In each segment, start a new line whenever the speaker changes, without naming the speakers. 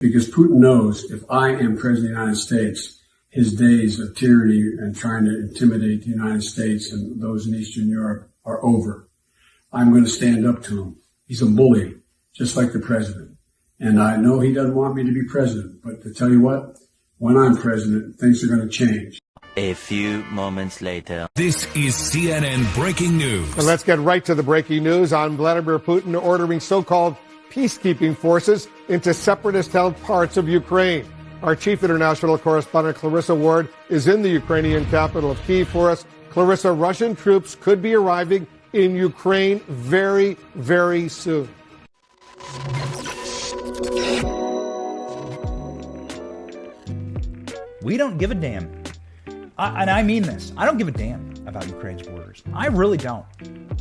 Because Putin knows if I am president of the United States, his days of tyranny and trying to intimidate the United States and those in Eastern Europe are over. I'm going to stand up to him. He's a bully, just like the president. And I know he doesn't want me to be president, but to tell you what, when I'm president, things are going to change.
A few moments later.
This is CNN Breaking News.
And let's get right to the breaking news on Vladimir Putin ordering so-called peacekeeping forces into separatist-held parts of Ukraine. Our chief international correspondent, Clarissa Ward, is in the Ukrainian capital of Kyiv for us. Clarissa, Russian troops could be arriving in Ukraine very, very soon.
We don't give a damn. And I mean this. I don't give a damn about Ukraine's borders. I really don't.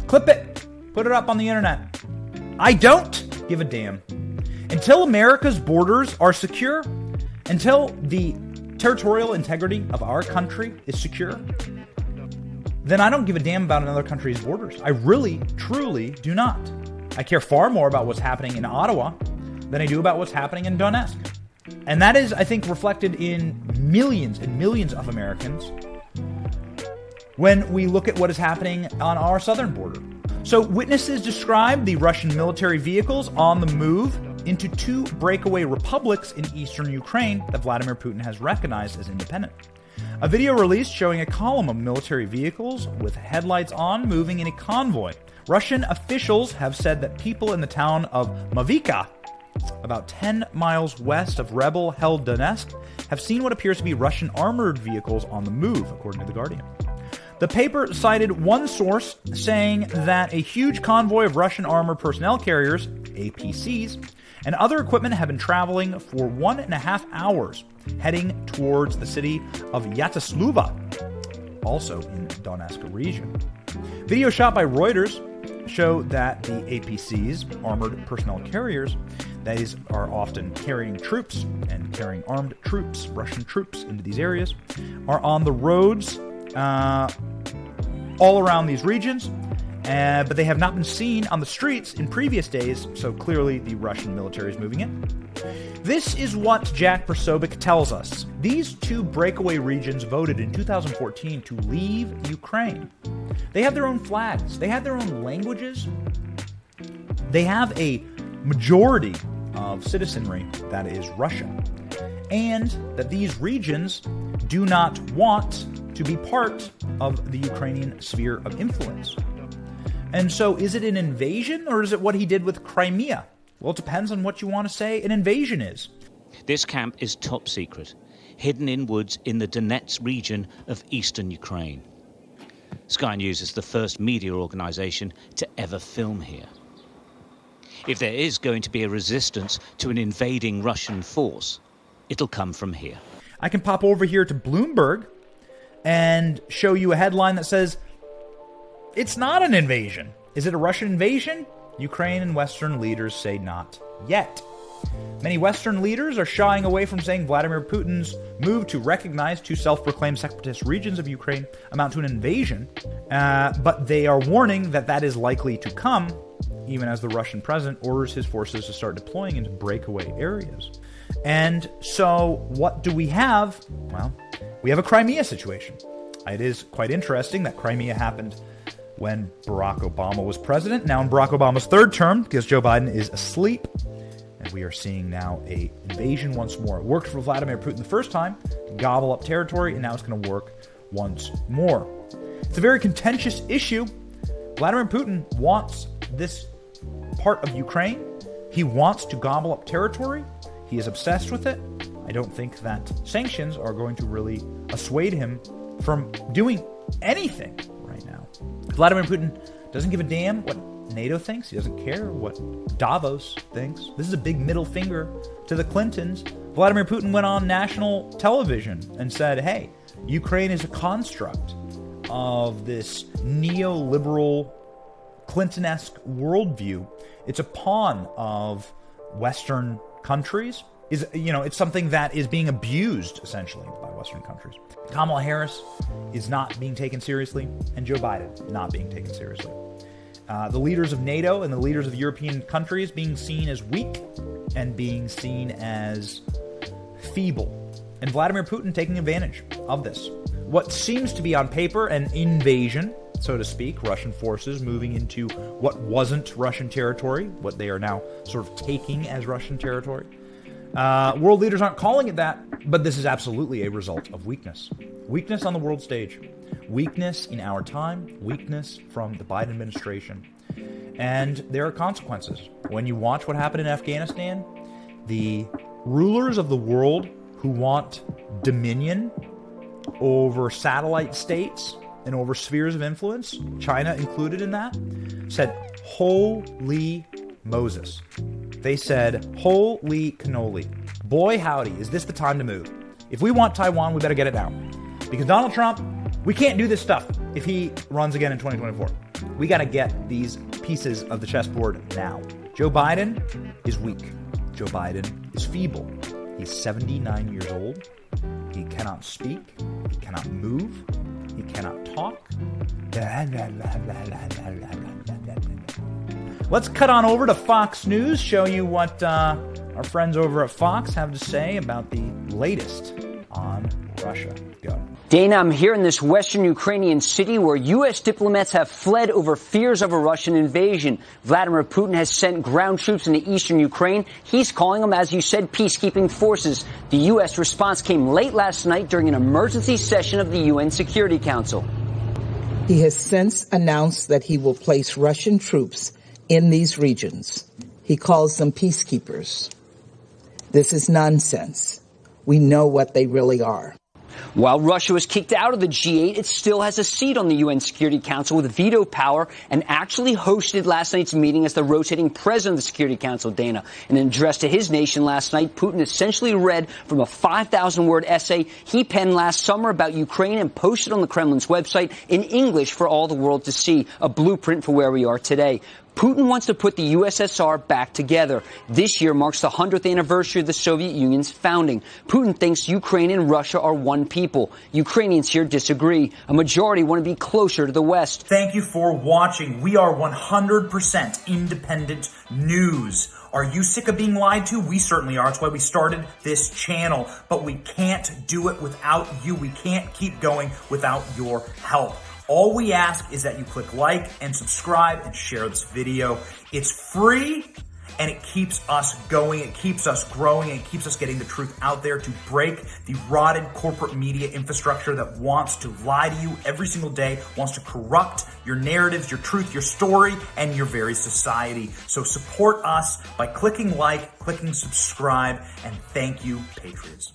Clip it. Put it up on the internet. I don't give a damn. Until America's borders are secure, until the territorial integrity of our country is secure, then I don't give a damn about another country's borders. I really, truly do not. I care far more about what's happening in Ottawa than I do about what's happening in Donetsk. And that is, I think, reflected in millions and millions of Americans when we look at what is happening on our southern border. So witnesses describe the Russian military vehicles on the move into two breakaway republics in eastern Ukraine that Vladimir Putin has recognized as independent. A video released showing a column of military vehicles with headlights on moving in a convoy. Russian officials have said that people in the town of Mavika, about 10 miles west of rebel-held Donetsk, have seen what appears to be Russian armored vehicles on the move, according to The Guardian. The paper cited one source saying that a huge convoy of Russian armored personnel carriers, APCs, and other equipment have been traveling for 1.5 hours, heading towards the city of Yatisluva, also in Donetsk region. Video shot by Reuters show that the APCs, armored personnel carriers, these are often carrying troops and carrying armed troops, Russian troops, into these areas, are on the roads all around these regions, but they have not been seen on the streets in previous days, so clearly the Russian military is moving in. This is what Jack Persobic tells us. These two breakaway regions voted in 2014 to leave Ukraine. They have their own flags. They have their own languages. They have a majority of citizenry that is Russian. And that these regions do not want to be part of the Ukrainian sphere of influence. And so is it an invasion, or is it what he did with Crimea? Well, it depends on what you want to say an invasion is.
This camp is top secret, hidden in woods in the Donetsk region of eastern Ukraine. Sky News is the first media organisation to ever film here. If there is going to be a resistance to an invading Russian force, it'll come from here.
I can pop over here to Bloomberg and show you a headline that says, it's not an invasion. Is it a Russian invasion? Ukraine and Western leaders say not yet. Many Western leaders are shying away from saying Vladimir Putin's move to recognize two self-proclaimed separatist regions of Ukraine amount to an invasion, but they are warning that that is likely to come, even as the Russian president orders his forces to start deploying into breakaway areas. And so what do we have? Well, we have a Crimea situation. It is quite interesting that Crimea happened when Barack Obama was president. Now in Barack Obama's third term, because Joe Biden is asleep. And we are seeing now an invasion once more. It worked for Vladimir Putin the first time, to gobble up territory, and now it's going to work once more. It's a very contentious issue. Vladimir Putin wants this part of Ukraine. He wants to gobble up territory. He is obsessed with it. I don't think that sanctions are going to really dissuade him from doing anything right now. Vladimir Putin doesn't give a damn what NATO thinks. He doesn't care what Davos thinks. This is a big middle finger to the Clintons. Vladimir Putin went on national television and said, hey, Ukraine is a construct of this neoliberal Clinton-esque worldview. It's a pawn of Western countries. It's something that is being abused, essentially, by Western countries. Kamala Harris is not being taken seriously, and Joe Biden not being taken seriously. The leaders of NATO and the leaders of European countries being seen as weak and being seen as feeble. And Vladimir Putin taking advantage of this. What seems to be on paper an invasion, so to speak, Russian forces moving into what wasn't Russian territory, what they are now sort of taking as Russian territory. World leaders aren't calling it that, but this is absolutely a result of weakness. Weakness on the world stage. Weakness in our time. Weakness from the Biden administration. And there are consequences. When you watch what happened in Afghanistan, the rulers of the world who want dominion over satellite states and over spheres of influence, China included in that, said, holy Moses. They said, holy cannoli. Boy, howdy, is this the time to move? If we want Taiwan, we better get it now. Because Donald Trump, we can't do this stuff if he runs again in 2024. We got to get these pieces of the chessboard now. Joe Biden is weak. Joe Biden is feeble. He's 79 years old. He cannot speak. He cannot move. He cannot talk. Let's cut on over to Fox News, show you what our friends over at Fox have to say about the latest on Russia. Go.
Dana, I'm here in this western Ukrainian city where U.S. diplomats have fled over fears of a Russian invasion. Vladimir Putin has sent ground troops into eastern Ukraine. He's calling them, as you said, peacekeeping forces. The U.S. response came late last night during an emergency session of the UN Security Council.
He has since announced that he will place Russian troops in these regions. He calls them peacekeepers. This is nonsense. We know what they really are.
While Russia was kicked out of the G8, it still has a seat on the UN Security Council with veto power and actually hosted last night's meeting as the rotating president of the Security Council, Dana. In an address to his nation last night, Putin essentially read from a 5,000-word essay he penned last summer about Ukraine and posted on the Kremlin's website in English for all the world to see, a blueprint for where we are today. Putin wants to put the USSR back together. This year marks the 100th anniversary of the Soviet Union's founding. Putin thinks Ukraine and Russia are one people. Ukrainians here disagree. A majority want to be closer to the West.
Thank you for watching. We are 100% independent news. Are you sick of being lied to? We certainly are. That's why we started this channel. But we can't do it without you. We can't keep going without your help. All we ask is that you click like and subscribe and share this video. It's free and it keeps us going. It keeps us growing. It keeps us getting the truth out there to break the rotted corporate media infrastructure that wants to lie to you every single day, wants to corrupt your narratives, your truth, your story, and your very society. So support us by clicking like, clicking subscribe, and thank you, Patriots.